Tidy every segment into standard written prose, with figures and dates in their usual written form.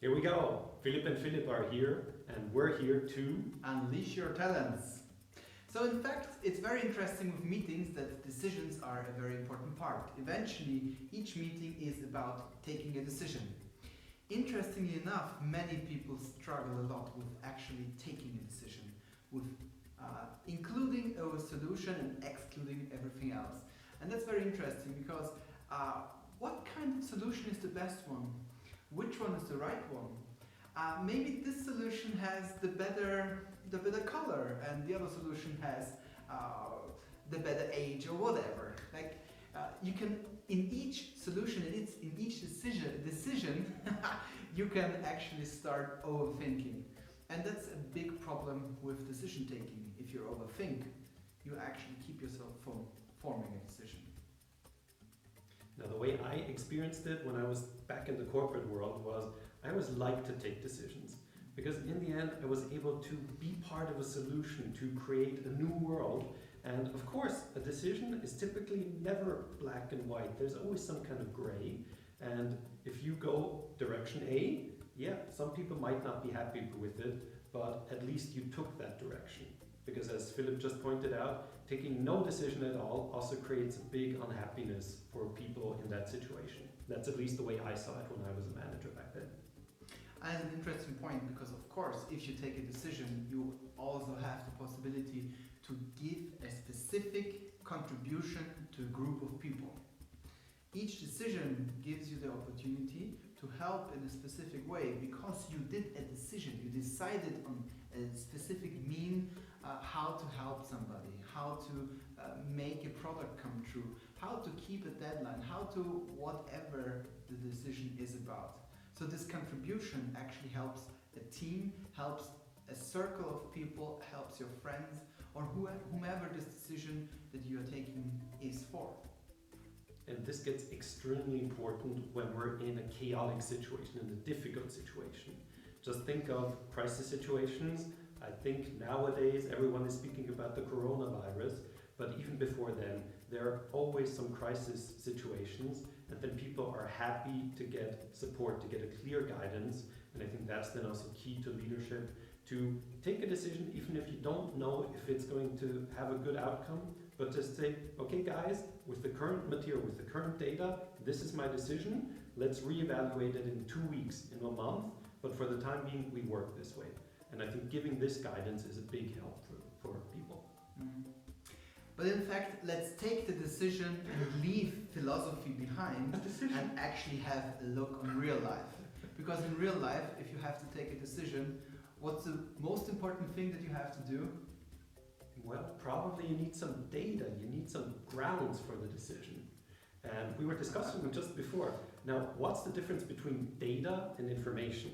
Here we go. Philip and Philip are here, and we're here to Unleash your talents. So, in fact, it's very interesting with meetings that decisions are a very important part. Eventually, each meeting is about taking a decision. Interestingly enough, many people struggle a lot with actually taking a decision, with including a solution and excluding everything else. And that's very interesting because what kind of solution is the best one? Which one is the right one? Maybe this solution has the better color, and the other solution has the better age or whatever. Like you can in each solution, in each decision, you can actually start overthinking, and that's a big problem with decision taking. If you overthink, you actually keep yourself from forming a decision. Now, the way I experienced it when I was back in the corporate world was I always liked to take decisions because in the end I was able to be part of a solution to create a new world. And of course, a decision is typically never black and white. There's always some kind of gray. And if you go direction A, yeah, some people might not be happy with it, but at least you took that direction. Because as Philip just pointed out, taking no decision at all also creates a big unhappiness for people in that situation. That's at least the way I saw it when I was a manager back then. And an interesting point because, of course, if you take a decision, you also have the possibility to give a specific contribution to a group of people. Each decision gives you the opportunity to help in a specific way because you did a decision, you decided on a specific mean how to help somebody, how to make a product come true, how to keep a deadline, how to whatever the decision is about. So this contribution actually helps a team, helps a circle of people, helps your friends, or whomever this decision that you are taking is for. And this gets extremely important when we're in a chaotic situation, in a difficult situation. Just think of crisis situations. I think nowadays everyone is speaking about the coronavirus, but even before then, there are always some crisis situations, and then people are happy to get support, to get a clear guidance. And I think that's then also key to leadership, to take a decision even if you don't know if it's going to have a good outcome, but just say, okay guys, with the current material, with the current data, this is my decision. Let's reevaluate it in 2 weeks, in a month, but for the time being, we work this way. And I think giving this guidance is a big help for people. Mm. But in fact, let's take the decision and leave philosophy behind and actually have a look on real life. Because in real life, if you have to take a decision, what's the most important thing that you have to do? Well, probably you need some data, you need some grounds for the decision. And we were discussing it just before. Now, what's the difference between data and information?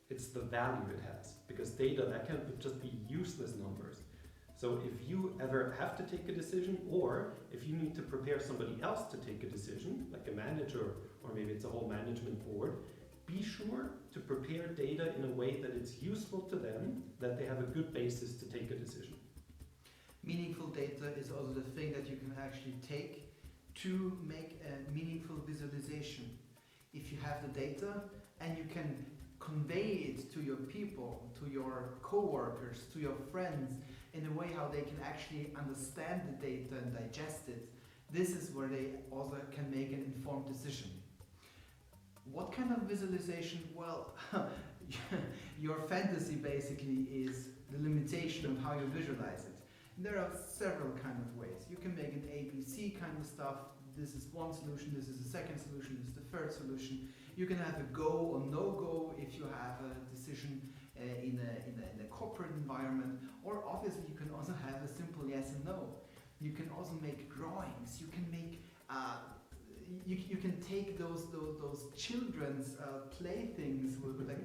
It's the value it has, because data, that can just be useless numbers. So if you ever have to take a decision, or if you need to prepare somebody else to take a decision, like a manager, or maybe it's a whole management board, be sure to prepare data in a way that it's useful to them, that they have a good basis to take a decision. Meaningful data is also the thing that you can actually take to make a meaningful visualization. If you have the data and you can convey it to your people, to your co-workers, to your friends in a way how they can actually understand the data and digest it, this is where they also can make an informed decision. What kind of visualization? Well, your fantasy basically is the limitation of how you visualize it. There are several kind of ways. You can make an ABC kind of stuff. This is one solution, this is the second solution, this is the third solution. You can have a go or no go if you have a decision in a corporate environment, or obviously you can also have a simple yes and no. You can also make drawings, you can make you can take those children's playthings with like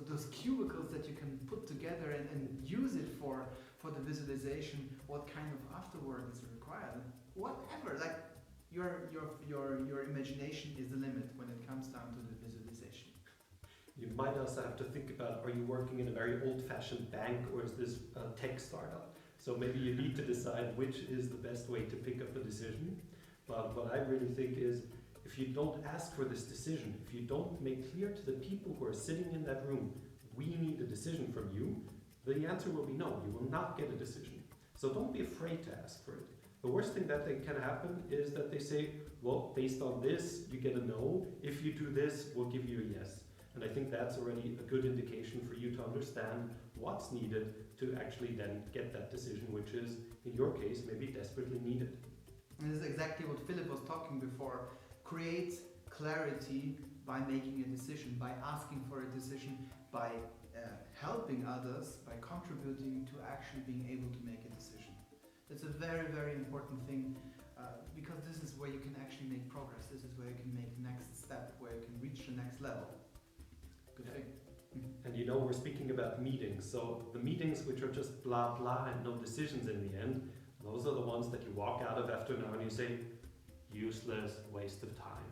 those cubicles that you can put together and use it for the visualization. What kind of afterwork is required? Whatever, like your imagination is the limit when it comes down to the visualization. You might also have to think about, are you working in a very old-fashioned bank or is this a tech startup? So maybe you need to decide which is the best way to pick up a decision. But what I really think is, if you don't ask for this decision, if you don't make clear to the people who are sitting in that room, we need a decision from you, the answer will be no, you will not get a decision. So don't be afraid to ask for it. The worst thing that can happen is that they say, well, based on this, you get a no. If you do this, we'll give you a yes. And I think that's already a good indication for you to understand what's needed to actually then get that decision, which is, in your case, maybe desperately needed. And this is exactly what Philip was talking before. Create clarity by making a decision, by asking for a decision, by helping others, by contributing to actually being able to make a decision. It's a very, very important thing because this is where you can actually make progress. This is where you can make the next step, where you can reach the next level. Good thing. And you know, we're speaking about meetings. So the meetings which are just blah, blah, and no decisions in the end, those are the ones that you walk out of after an hour and you say, useless, waste of time.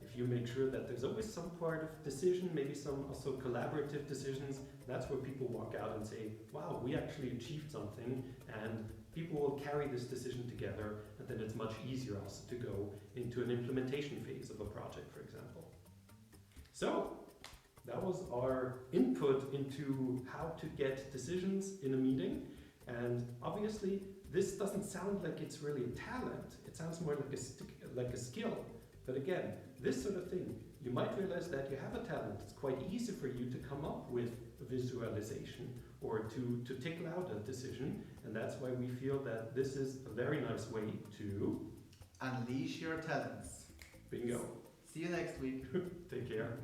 If you make sure that there's always some part of decision, maybe some also collaborative decisions, that's where people walk out and say, wow, we actually achieved something, and people will carry this decision together, and then it's much easier also to go into an implementation phase of a project, for example. So that was our input into how to get decisions in a meeting, and obviously this doesn't sound like it's really a talent, it sounds more like a skill. But again, this sort of thing, you might realize that you have a talent. It's quite easy for you to come up with a visualization or to tickle out a decision. And that's why we feel that this is a very nice way to unleash your talents. Bingo. See you next week. Take care.